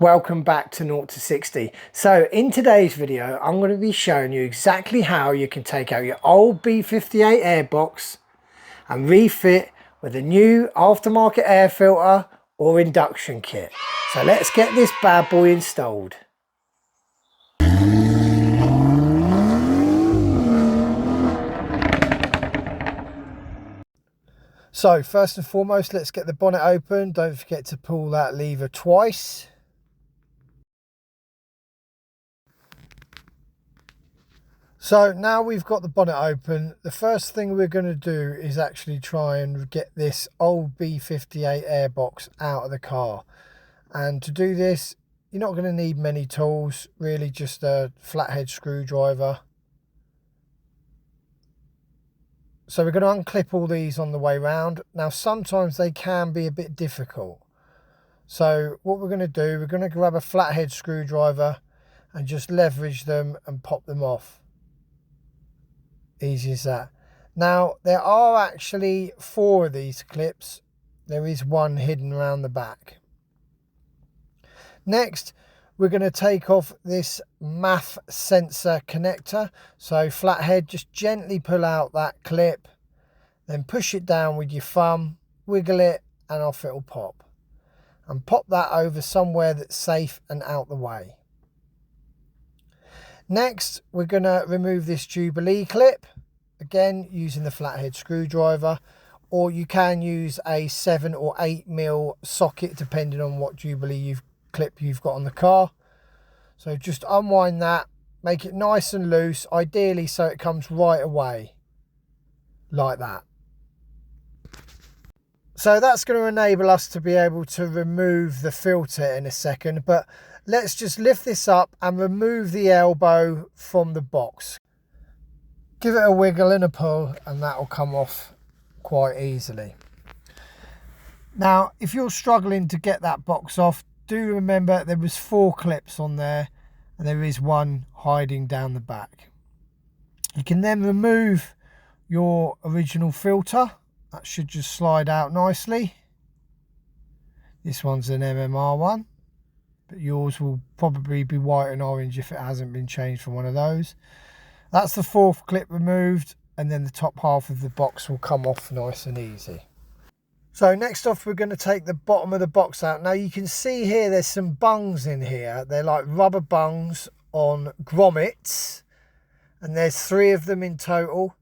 Welcome back to 0 to 60. So in today's video, I'm going to be showing you exactly how you can take out your old B58 airbox and refit with a new aftermarket air filter or induction kit. So let's get this bad boy installed. So first and foremost, let's get the bonnet open. Don't forget to pull that lever twice. So now we've got the bonnet open, the first thing we're going to do is actually try and get this old B58 airbox out of the car. And to do this, you're not going to need many tools, really just a flathead screwdriver. So we're going to unclip all these on the way round. Now sometimes they can be a bit difficult. So what we're going to do, we're going to grab a flathead screwdriver and just leverage them and pop them off. Easy as that. Now there are actually 4 of these clips. There is one hidden around the back. Next we're going to take off this MAF sensor connector. So flathead, just gently pull out that clip, then push it down with your thumb, wiggle it, and off it'll pop. And pop that over somewhere that's safe and out the way. Next, we're going to remove this Jubilee clip, again using the flathead screwdriver, or you can use a 7 or 8mm socket depending on what Jubilee clip you've got on the car. So just unwind that, make it nice and loose, ideally so it comes right away, like that. So that's going to enable us to be able to remove the filter in a second, but let's just lift this up and remove the elbow from the box. Give it a wiggle and a pull and that will come off quite easily. Now, if you're struggling to get that box off, do remember there was 4 clips on there and there is one hiding down the back. You can then remove your original filter. That should just slide out nicely. This one's an MMR one, but yours will probably be white and orange if it hasn't been changed from one of those. That's the 4th clip removed, and then the top half of the box will come off nice and easy. So next off, we're going to take the bottom of the box out. Now you can see here there's some bungs in here. They're like rubber bungs on grommets, and there's 3 of them in total.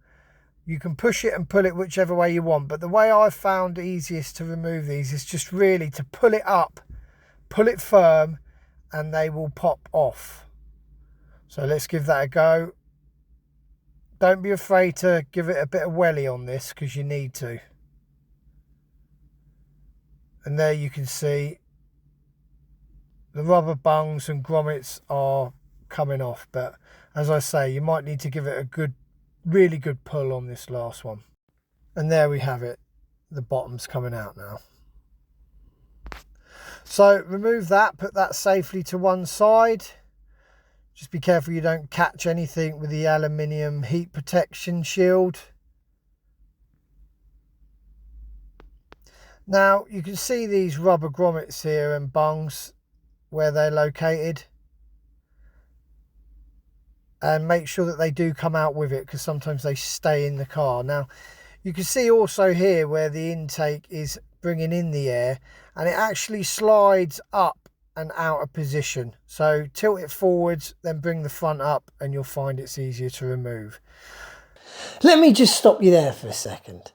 You can push it and pull it whichever way you want, but the way I've found easiest to remove these is just really to pull it up, pull it firm, and they will pop off. So let's give that a go. Don't be afraid to give it a bit of welly on this because you need to. And there you can see the rubber bungs and grommets are coming off, but as I say, you might need to give it a good, really good pull on this last one. And there we have it, the bottom's coming out now. So remove that, put that safely to one side. Just be careful you don't catch anything with the aluminium heat protection shield. Now you can see these rubber grommets here and bungs where they're located. And make sure that they do come out with it because sometimes they stay in the car. Now you can see also here where the intake is bringing in the air, and it actually slides up and out of position. So tilt it forwards, then bring the front up, and you'll find it's easier to remove. Let me just stop you there for a second.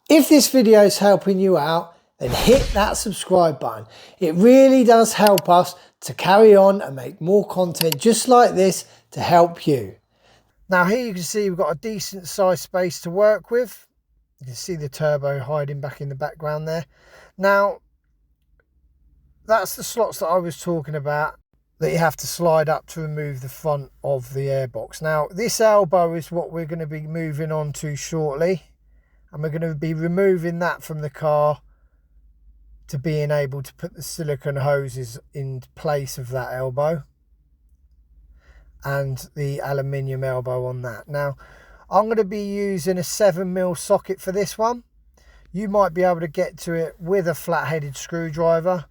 If this video is helping you out, then hit that subscribe button. It really does help us to carry on and make more content just like this to help you. Now here you can see we've got a decent size space to work with. You can see the turbo hiding back in the background there. Now that's the slots that I was talking about that you have to slide up to remove the front of the airbox. Now this elbow is what we're going to be moving on to shortly, and we're going to be removing that from the car to being able to put the silicone hoses in place of that elbow and the aluminium elbow on that. Now I'm going to be using a 7mm socket for this one. You might be able to get to it with a flat-headed screwdriver.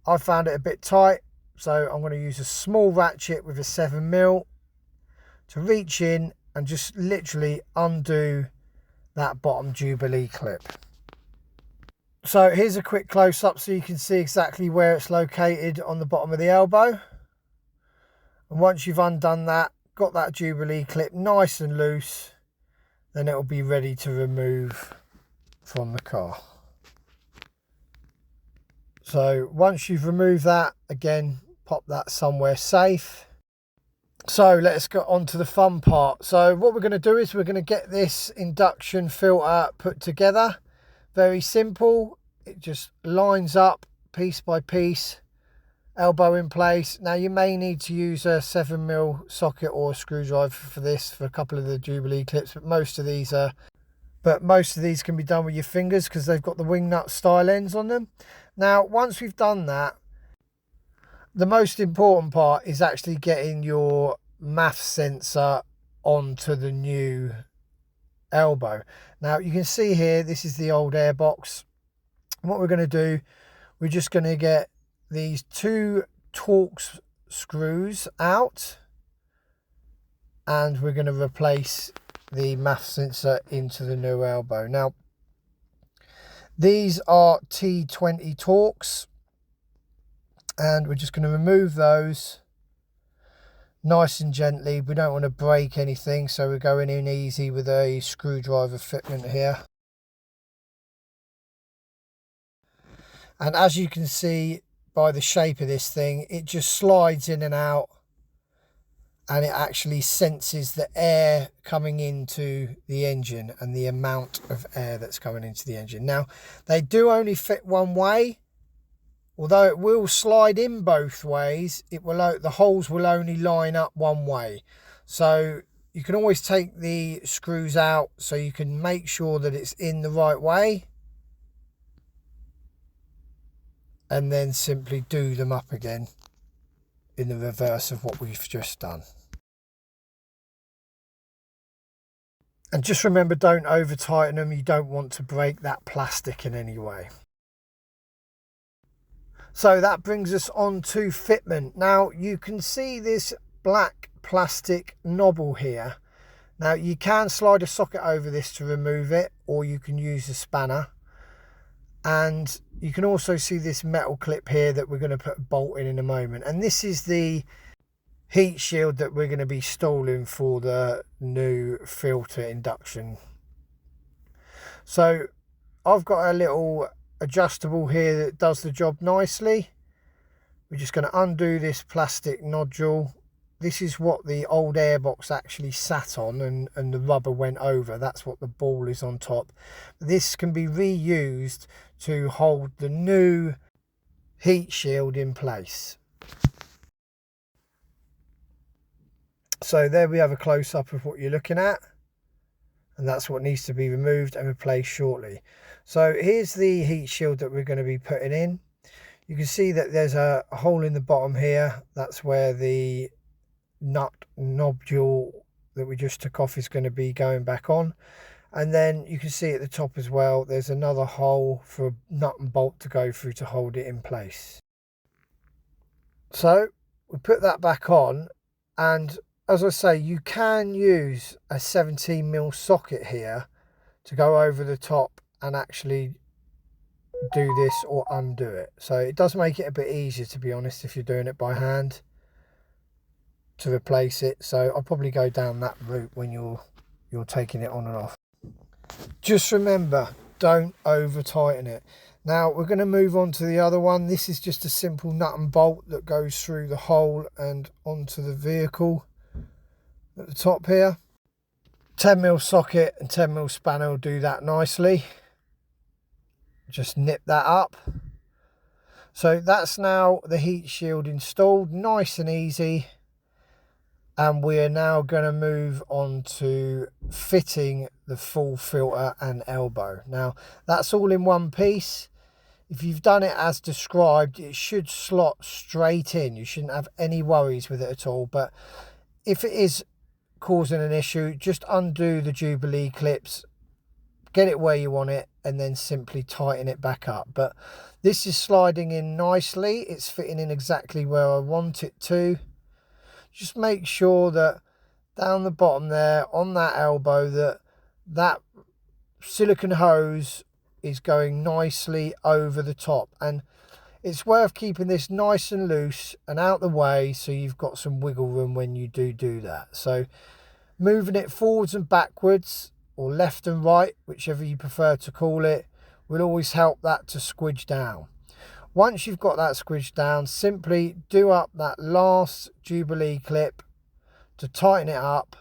I found it a bit tight, so I'm going to use a small ratchet with a 7mm to reach in and just literally undo that bottom Jubilee clip. So here's a quick close-up so you can see exactly where it's located on the bottom of the elbow. And once you've undone that, got that Jubilee clip nice and loose, then it'll be ready to remove from the car. So once you've removed that, again, pop that somewhere safe. So let's get on to the fun part. So what we're going to do is we're going to get this induction filter put together. Very simple. It just lines up piece by piece, elbow in place. Now you may need to use a 7mm socket or a screwdriver for this, for a couple of the Jubilee clips, but most of these can be done with your fingers because they've got the wing nut style ends on them. Now once we've done that, the most important part is actually getting your MAF sensor onto the new elbow. Now you can see here, this is the old airbox. And what we're going to do, we're just going to get these 2 Torx screws out, and we're going to replace the MAF sensor into the new elbow. Now these are T20 Torx, and we're just going to remove those nice and gently. We don't want to break anything, so we're going in easy with a screwdriver fitment here. And as you can see by the shape of this thing, it just slides in and out, and it actually senses the air coming into the engine and the amount of air that's coming into the engine. Now they do only fit one way. Although it will slide in both ways, the holes will only line up one way. So you can always take the screws out so you can make sure that it's in the right way. And then simply do them up again in the reverse of what we've just done. And just remember, don't over tighten them. You don't want to break that plastic in any way. So that brings us on to fitment. Now you can see this black plastic knobble here. Now you can slide a socket over this to remove it, or you can use a spanner. And you can also see this metal clip here that we're going to put a bolt in a moment. And this is the heat shield that we're going to be installing for the new filter induction. So I've got a little adjustable here that does the job nicely. We're just going to undo this plastic nodule. This is what the old airbox actually sat on, and the rubber went over. That's what the ball is on top. This can be reused to hold the new heat shield in place. So there we have a close-up of what you're looking at, and that's what needs to be removed and replaced shortly. So here's the heat shield that we're going to be putting in. You can see that there's a hole in the bottom here. That's where the nut nodule that we just took off is going to be going back on. And then you can see at the top as well, there's another hole for a nut and bolt to go through to hold it in place. So we put that back on, and as I say, you can use a 17mm socket here to go over the top and actually do this or undo it. So it does make it a bit easier, to be honest, if you're doing it by hand to replace it. So I'll probably go down that route when you're taking it on and off. Just remember, don't over tighten it. Now we're going to move on to the other one. This is just a simple nut and bolt that goes through the hole and onto the vehicle at the top here. 10mm socket and 10mm spanner will do that nicely. Just nip that up. So that's now the heat shield installed, nice and easy. And we are now going to move on to fitting the full filter and elbow. Now that's all in one piece. If you've done it as described, it should slot straight in. You shouldn't have any worries with it at all. But if it is causing an issue, just undo the Jubilee clips, get it where you want it, and then simply tighten it back up. But this is sliding in nicely. It's fitting in exactly where I want it to. Just make sure that down the bottom there on that elbow that silicone hose is going nicely over the top, and it's worth keeping this nice and loose and out the way so you've got some wiggle room when you do that. So moving it forwards and backwards, or left and right, whichever you prefer to call it, will always help that to squidge down. Once you've got that squidged down, simply do up that last Jubilee clip to tighten it up.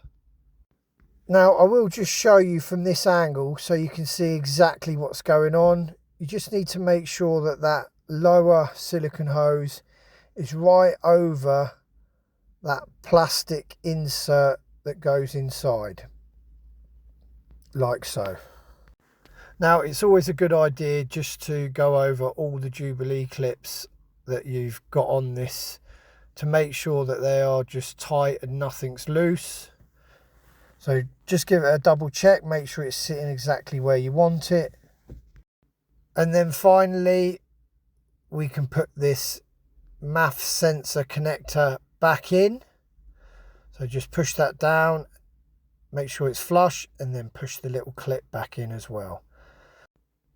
Now I will just show you from this angle so you can see exactly what's going on. You just need to make sure that that lower silicone hose is right over that plastic insert that goes inside, like so. Now it's always a good idea just to go over all the Jubilee clips that you've got on this to make sure that they are just tight and nothing's loose. So just give it a double check, make sure it's sitting exactly where you want it. And then finally, we can put this MAF sensor connector back in. So just push that down, make sure it's flush, and then push the little clip back in as well.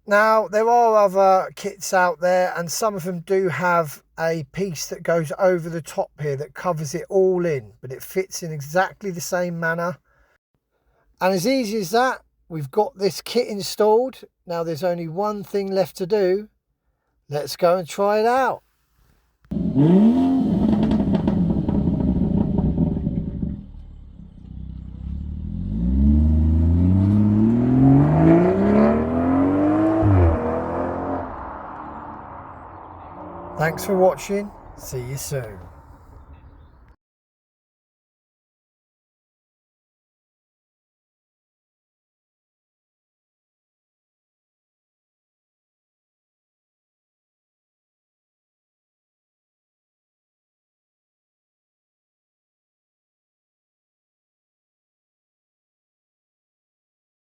Now, there are other kits out there, and some of them do have a piece that goes over the top here that covers it all in, but it fits in exactly the same manner. And as easy as that, we've got this kit installed. Now there's only one thing left to do. Let's go and try it out. Thanks for watching. See you soon.